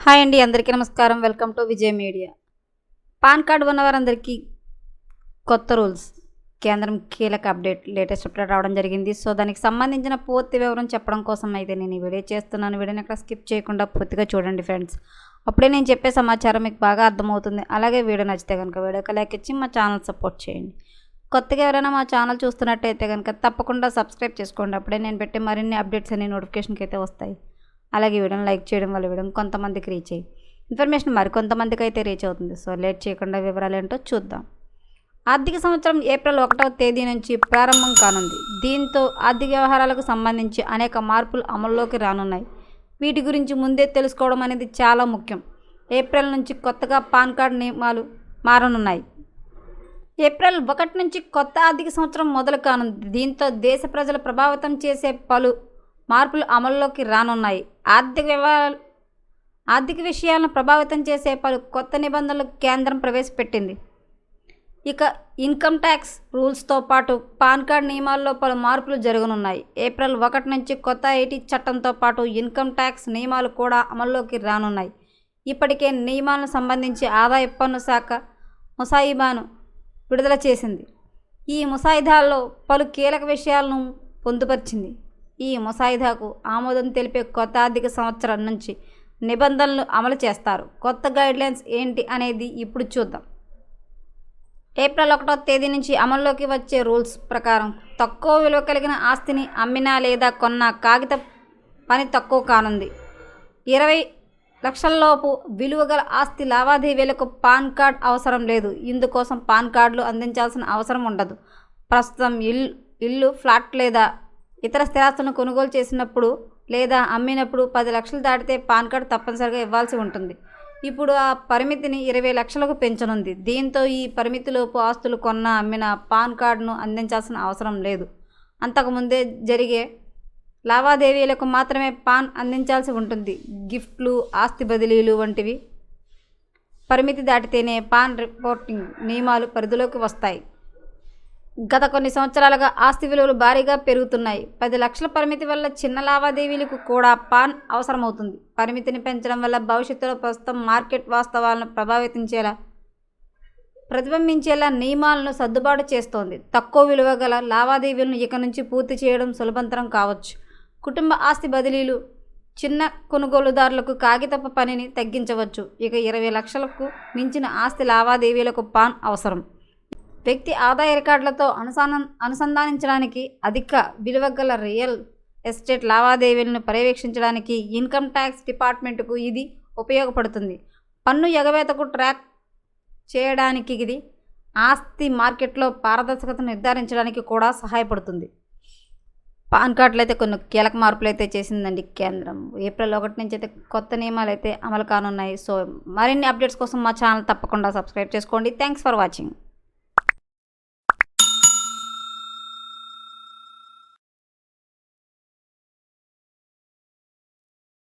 Hi అండి, అందరికీ నమస్కారం. Welcome to Vijay media. PAN card ఉన్నవారందరికీ కొత్త రూల్స్, కేంద్రం కీలక అప్డేట్, లేటెస్ట్ అప్డేట్ రావడం జరిగింది. సో దానికి సంబంధించిన పూర్తి వివరం చెప్పడం కోసం అయితే నేను ఈ వీడియో చేస్తున్నాను. వీడియోని ఎక్కడ స్కిప్ చేయకుండా పూర్తిగా చూడండి ఫ్రెండ్స్. అప్పుడే నేను చెప్పే సమాచారం మీకు బాగా అర్థమవుతుంది. అలాగే వీడియో నచ్చితే కనుక వీడియోకి లైక్ ఇచ్చి మా ఛానల్ సపోర్ట్ చేయండి. కొత్తగా ఎవరైనా మా ఛానల్ చూస్తున్నట్టయితే కనుక తప్పకుండా సబ్స్క్రైబ్ చేసుకోండి. అప్పుడే నేను పెట్టే మరిన్ని అప్డేట్స్ అన్ని నోటిఫికేషన్కి అయితే వస్తాయి. అలాగే వీడియోని లైక్ చేయడం వల్ల వీడియో కొంతమందికి రీచ్ అయ్యి ఇన్ఫర్మేషన్ మరికొంతమందికి అయితే రీచ్ అవుతుంది. సో లేట్ చేయకుండా వివరాలు ఏంటో చూద్దాం. ఆర్థిక సంవత్సరం ఏప్రిల్ 1వ తేదీ నుంచి ప్రారంభం కానుంది. దీంతో ఆర్థిక వ్యవహారాలకు సంబంధించి అనేక మార్పులు అమల్లోకి రానున్నాయి. వీటి గురించి ముందే తెలుసుకోవడం అనేది చాలా ముఖ్యం. ఏప్రిల్ నుంచి కొత్తగా పాన్ కార్డు నియమాలు మారనున్నాయి. ఏప్రిల్ 1 నుంచి కొత్త ఆర్థిక సంవత్సరం మొదలు కానుంది. దీంతో దేశ ప్రజలు ప్రభావితం చేసే పలు మార్పులు అమల్లోకి రానున్నాయి. ఆర్థిక విషయాలను ప్రభావితం చేసే పలు కొత్త నిబంధనలు కేంద్రం ప్రవేశపెట్టింది. ఇక ఇన్కమ్ ట్యాక్స్ రూల్స్తో పాటు పాన్ కార్డ్ నియమాల్లో పలు మార్పులు జరగనున్నాయి. ఏప్రిల్ 1 నుంచి కొత్త ఐటీ చట్టంతో పాటు ఇన్కమ్ ట్యాక్స్ నియమాలు కూడా అమల్లోకి రానున్నాయి. ఇప్పటికే నియమాలను సంబంధించి ఆదాయ పన్ను శాఖ ముసాయిదాను విడుదల చేసింది. ఈ ముసాయిదాలో పలు కీలక విషయాలను పొందుపరిచింది. ఈ ముసాయిదాకు ఆమోదం తెలిపే కొత్త ఆర్థిక సంవత్సరం నుంచి నిబంధనలు అమలు చేస్తారు. కొత్త గైడ్లైన్స్ ఏంటి అనేది ఇప్పుడు చూద్దాం. ఏప్రిల్ 1వ తేదీ నుంచి అమల్లోకి వచ్చే రూల్స్ ప్రకారం తక్కువ విలువ కలిగిన ఆస్తిని అమ్మినా లేదా కొన్న కాగిత పని తక్కువ కానుంది. 20 లక్షలలోపు విలువ గల ఆస్తి లావాదేవీలకు పాన్ కార్డ్ అవసరం లేదు. ఇందుకోసం పాన్ కార్డులు అందించాల్సిన అవసరం ఉండదు. ప్రస్తుతం ఇల్లు, ఫ్లాట్ లేదా ఇతర స్థిరాస్తులను కొనుగోలు చేసినప్పుడు లేదా అమ్మినప్పుడు 10 లక్షలు దాటితే పాన్ కార్డు తప్పనిసరిగా ఇవ్వాల్సి ఉంటుంది. ఇప్పుడు ఆ పరిమితిని 20 లక్షలకు పెంచనుంది. దీంతో ఈ పరిమితిలోపు ఆస్తులు కొన్న, అమ్మిన పాన్ కార్డును అందించాల్సిన అవసరం లేదు. అంతకుముందే జరిగే లావాదేవీలకు మాత్రమే పాన్ అందించాల్సి ఉంటుంది. గిఫ్ట్లు, ఆస్తి బదిలీలు వంటివి పరిమితి దాటితేనే పాన్ రిపోర్టింగ్ నియమాలు పరిధిలోకి వస్తాయి. గత కొన్ని సంవత్సరాలుగా ఆస్తి విలువలు భారీగా పెరుగుతున్నాయి. 10 లక్షల పరిమితి వల్ల చిన్న లావాదేవీలకు కూడా పాన్ అవసరమవుతుంది. పరిమితిని పెంచడం వల్ల భవిష్యత్తులో ప్రస్తుతం మార్కెట్ వాస్తవాలను ప్రతిబింబించేలా నియమాలను సర్దుబాటు చేస్తోంది. తక్కువ విలువ గల లావాదేవీలను ఇక నుంచి పూర్తి చేయడం సులభతరం కావచ్చు. కుటుంబ ఆస్తి బదిలీలు, చిన్న కొనుగోలుదారులకు కాగితపు పనిని తగ్గించవచ్చు. ఇక 20 లక్షలకు మించిన ఆస్తి లావాదేవీలకు పాన్ అవసరం. వ్యక్తి ఆదాయ రికార్డులతో అనుసంధానించడానికి, అధిక విలువ గల రియల్ ఎస్టేట్ లావాదేవీలను పర్యవేక్షించడానికి ఇన్కమ్ ట్యాక్స్ డిపార్ట్మెంట్కు ఇది ఉపయోగపడుతుంది. పన్ను ఎగవేతకు ట్రాక్ చేయడానికి ఇది ఆస్తి మార్కెట్లో పారదర్శకతను నిర్ధారించడానికి కూడా సహాయపడుతుంది. పాన్ కార్డులు అయితే కొన్ని కీలక మార్పులు అయితే చేసిందండి కేంద్రం. ఏప్రిల్ 1 నుంచి అయితే కొత్త నియమాలు అయితే అమలు కానున్నాయి. సో మరిన్ని అప్డేట్స్ కోసం మా ఛానల్ తప్పకుండా సబ్స్క్రైబ్ చేసుకోండి. Thanks for watching.